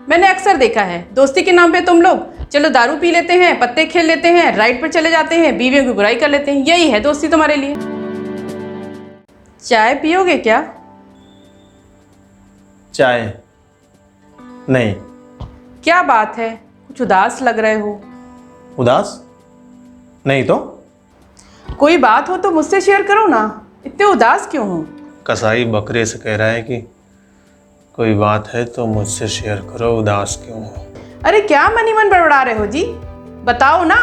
मैंने अक्सर देखा है, दोस्ती के नाम पे तुम लोग चलो दारू पी लेते हैं, पत्ते खेल लेते हैं, राइड पर चले जाते हैं, बीवियों की बुराई कर लेते हैं। यही है दोस्ती तुम्हारे लिए। चाय पियोगे क्या? चाय नहीं। क्या बात है, कुछ उदास लग रहे हो। उदास नहीं तो। कोई बात हो तो मुझसे शेयर करो ना, इतने उदास क्यों हो? कसाई बकरे से कह रहा है कि कोई बात है तो मुझसे शेयर करो, उदास क्यों हो। अरे क्या मनी मन बड़बड़ा रहे हो जी, बताओ ना,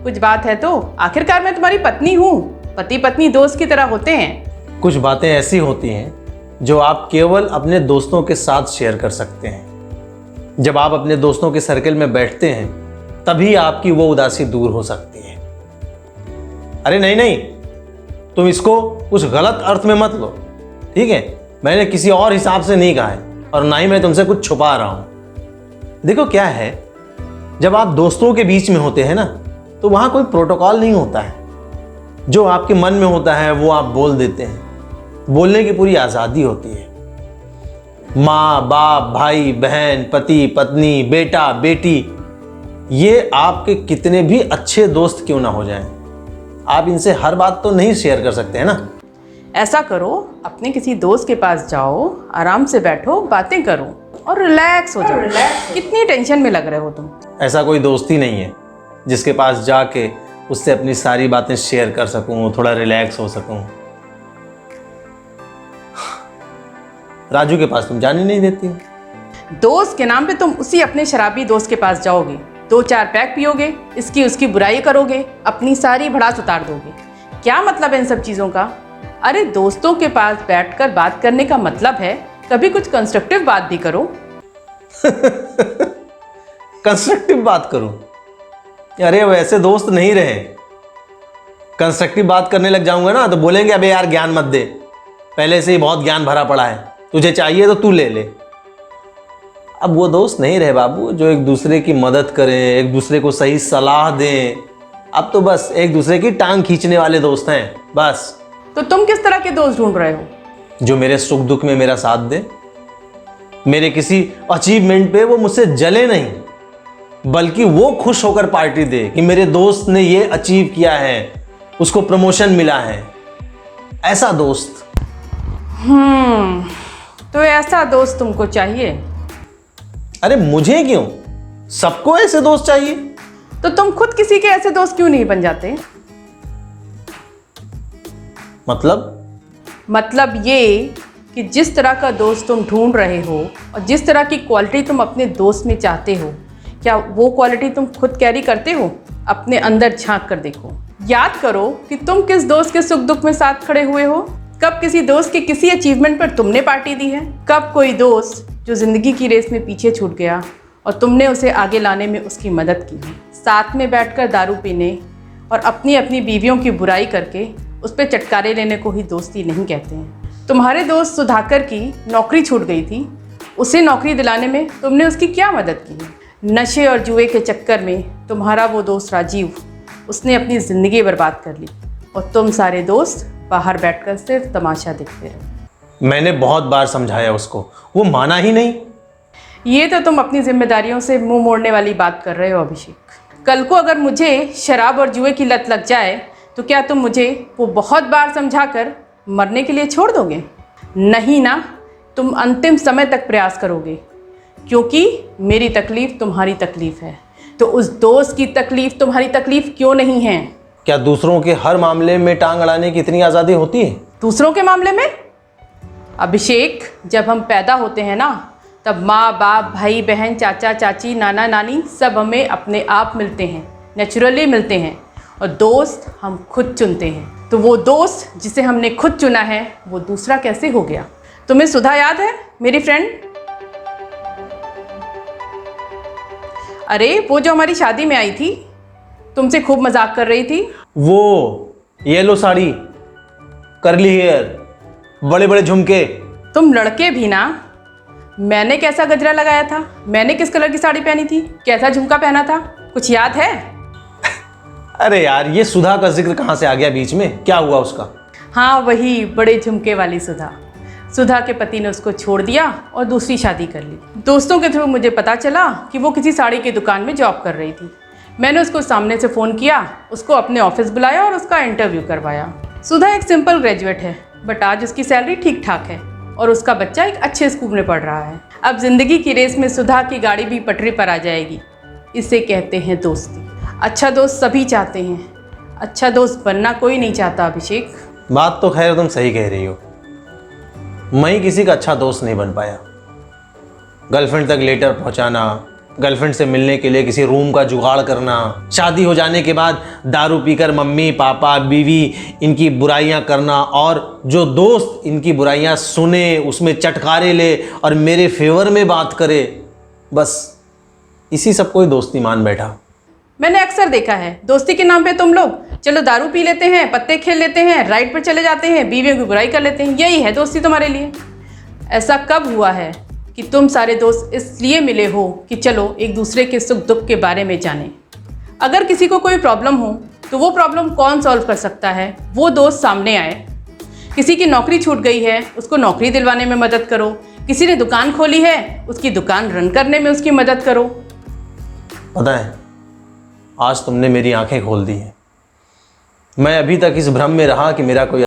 कुछ बात है तो। आखिरकार मैं तुम्हारी पत्नी हूँ, पति पत्नी दोस्त की तरह होते हैं। कुछ बातें ऐसी होती हैं जो आप केवल अपने दोस्तों के साथ शेयर कर सकते हैं। जब आप अपने दोस्तों के सर्कल में बैठते हैं तभी आपकी वो उदासी दूर हो सकती है। अरे नहीं नहीं, तुम इसको कुछ गलत अर्थ में मत लो, ठीक है? मैंने किसी और हिसाब से नहीं कहा है और ना ही मैं तुमसे कुछ छुपा रहा हूं। देखो क्या है, जब आप दोस्तों के बीच में होते हैं ना तो वहां कोई प्रोटोकॉल नहीं होता है। जो आपके मन में होता है वो आप बोल देते हैं, बोलने की पूरी आज़ादी होती है। माँ बाप, भाई बहन, पति पत्नी, बेटा बेटी, ये आपके कितने भी अच्छे दोस्त क्यों ना हो जाएं, आप इनसे हर बात तो नहीं शेयर कर सकते हैं ना। ऐसा करो, अपने किसी दोस्त के पास जाओ, आराम से बैठो, बातें करो और रिलैक्स हो जाओ। कितनी टेंशन में लग रहे हो तुम। ऐसा कोई दोस्त ही नहीं है जिसके पास जाके उससे अपनी सारी बातें शेयर कर सकूं, थोड़ा रिलैक्स हो सकूं। राजू के पास तुम जाने नहीं देती। दोस्त के नाम पे तुम उसी अपने शराबी दोस्त के पास जाओगे, 2-4 पैक पियोगे, इसकी उसकी बुराई करोगे, अपनी सारी भड़ास उतार दोगे। क्या मतलब है इन सब चीज़ों का? अरे दोस्तों के पास बैठकर बात करने का मतलब है कभी कुछ कंस्ट्रक्टिव बात भी करो। कंस्ट्रक्टिव बात करूं? अरे वैसे दोस्त नहीं रहे। कंस्ट्रक्टिव बात करने लग जाऊंगा ना तो बोलेंगे अबे यार ज्ञान मत दे, पहले से ही बहुत ज्ञान भरा पड़ा है, तुझे चाहिए तो तू ले ले। अब वो दोस्त नहीं रहे बाबू जो एक दूसरे की मदद करें, एक दूसरे को सही सलाह दें। अब तो बस एक दूसरे की टांग खींचने वाले दोस्त हैं बस। तो तुम किस तरह के दोस्त ढूंढ रहे हो? जो मेरे सुख दुख में मेरा साथ दे, मेरे किसी अचीवमेंट पे वो मुझसे जले नहीं, बल्कि वो खुश होकर पार्टी दे कि मेरे दोस्त ने ये अचीव किया है, उसको प्रमोशन मिला है। ऐसा दोस्त। तो ऐसा दोस्त तुमको चाहिए? अरे मुझे क्यों, सबको ऐसे दोस्त चाहिए। तो तुम खुद किसी के ऐसे दोस्त क्यों नहीं बन जाते? मतलब ये कि जिस तरह का दोस्त तुम ढूंढ रहे हो और जिस तरह की क्वालिटी तुम अपने दोस्त में चाहते हो, क्या वो क्वालिटी तुम खुद कैरी करते हो? अपने अंदर झांक कर देखो, याद करो कि तुम किस दोस्त के सुख दुख में साथ खड़े हुए हो। कब किसी दोस्त के किसी अचीवमेंट पर तुमने पार्टी दी है? कब कोई दोस्त जो ज़िंदगी की रेस में पीछे छूट गया और तुमने उसे आगे लाने में उसकी मदद की है? साथ में बैठकर दारू पीने और अपनी अपनी बीवियों की बुराई करके उस पर चटकारे लेने को ही दोस्ती नहीं कहते हैं। तुम्हारे दोस्त सुधाकर की नौकरी छूट गई थी, उसे नौकरी दिलाने में तुमने उसकी क्या मदद की है? नशे और जुए के चक्कर में तुम्हारा वो दोस्त राजीव, उसने अपनी ज़िंदगी बर्बाद कर ली और तुम सारे दोस्त बाहर बैठकर सिर्फ तमाशा देखते रहे। मैंने बहुत बार समझाया उसको, वो माना ही नहीं। ये तो तुम अपनी जिम्मेदारियों से मुंह मोड़ने वाली बात कर रहे हो अभिषेक। कल को अगर मुझे शराब और जुए की लत लग जाए तो क्या तुम मुझे वो बहुत बार समझाकर मरने के लिए छोड़ दोगे? नहीं ना, तुम अंतिम समय तक प्रयास करोगे, क्योंकि मेरी तकलीफ़ तुम्हारी तकलीफ़ है, तो उस दोस्त की तकलीफ़ तुम्हारी तकलीफ़ क्यों नहीं है? क्या दूसरों के हर मामले में टांग अड़ाने की इतनी आज़ादी होती है? दूसरों के मामले में? अभिषेक, जब हम पैदा होते हैं ना तब माँ बाप, भाई बहन, चाचा चाची, नाना नानी सब हमें अपने आप मिलते हैं, नेचुरली मिलते हैं, और दोस्त हम खुद चुनते हैं। तो वो दोस्त जिसे हमने खुद चुना है वो दूसरा कैसे हो गया? तुम्हें सुधा याद है, मेरी फ्रेंड? अरे वो जो हमारी शादी में आई थी, तुमसे खूब मजाक कर रही थी। वो येलो साड़ी, कर्ली हेयर, बड़े बड़े झुमके। तुम लड़के भी ना, मैंने कैसा गजरा लगाया था, मैंने किस कलर की साड़ी पहनी थी, कैसा झुमका पहना था, कुछ याद है? अरे यार, ये सुधा का जिक्र कहाँ से आ गया बीच में? क्या हुआ उसका? हाँ, वही बड़े झुमके वाली सुधा। सुधा के पति ने उसको छोड़ दिया और दूसरी शादी कर ली। दोस्तों के थ्रू मुझे पता चला कि वो किसी साड़ी की दुकान में जॉब कर रही थी। मैंने उसको सामने से फ़ोन किया, उसको अपने ऑफिस बुलाया और उसका इंटरव्यू करवाया। सुधा एक सिंपल ग्रेजुएट है, बट आज उसकी सैलरी ठीक ठाक है और उसका बच्चा एक अच्छे स्कूल में पढ़ रहा है। अब ज़िंदगी की रेस में सुधा की गाड़ी भी पटरी पर आ जाएगी। इसे कहते हैं दोस्ती। अच्छा दोस्त सभी चाहते हैं, अच्छा दोस्त बनना कोई नहीं चाहता अभिषेक। बात तो खैर तुम सही कह रही हो। मैं ही किसी का अच्छा दोस्त नहीं बन पाया। गर्लफ्रेंड तक लेटर पहुंचाना, गर्लफ्रेंड से मिलने के लिए किसी रूम का जुगाड़ करना, शादी हो जाने के बाद दारू पीकर मम्मी पापा बीवी इनकी बुराइयां करना, और जो दोस्त इनकी बुराइयां सुने, उसमें चटकारे ले और मेरे फेवर में बात करे, बस इसी सब को ही दोस्ती मान बैठा। मैंने अक्सर देखा है, दोस्ती के नाम पे तुम लोग चलो दारू पी लेते हैं, पत्ते खेल लेते हैं, राइड पर चले जाते हैं, बीवियों की बुराई कर लेते हैं। यही है दोस्ती तुम्हारे लिए। ऐसा कब हुआ है कि तुम सारे दोस्त इसलिए मिले हो कि चलो एक दूसरे के सुख दुख के बारे में जानें? अगर किसी को कोई प्रॉब्लम हो तो वो प्रॉब्लम कौन सॉल्व कर सकता है, वो दोस्त सामने आए। किसी की नौकरी छूट गई है, उसको नौकरी दिलवाने में मदद करो। किसी ने दुकान खोली है, उसकी दुकान रन करने में उसकी मदद करो। पता है, आज तुमने मेरी आंखें खोल दी हैं। मैं अभी तक इस भ्रम में रहा कि मेरा कोई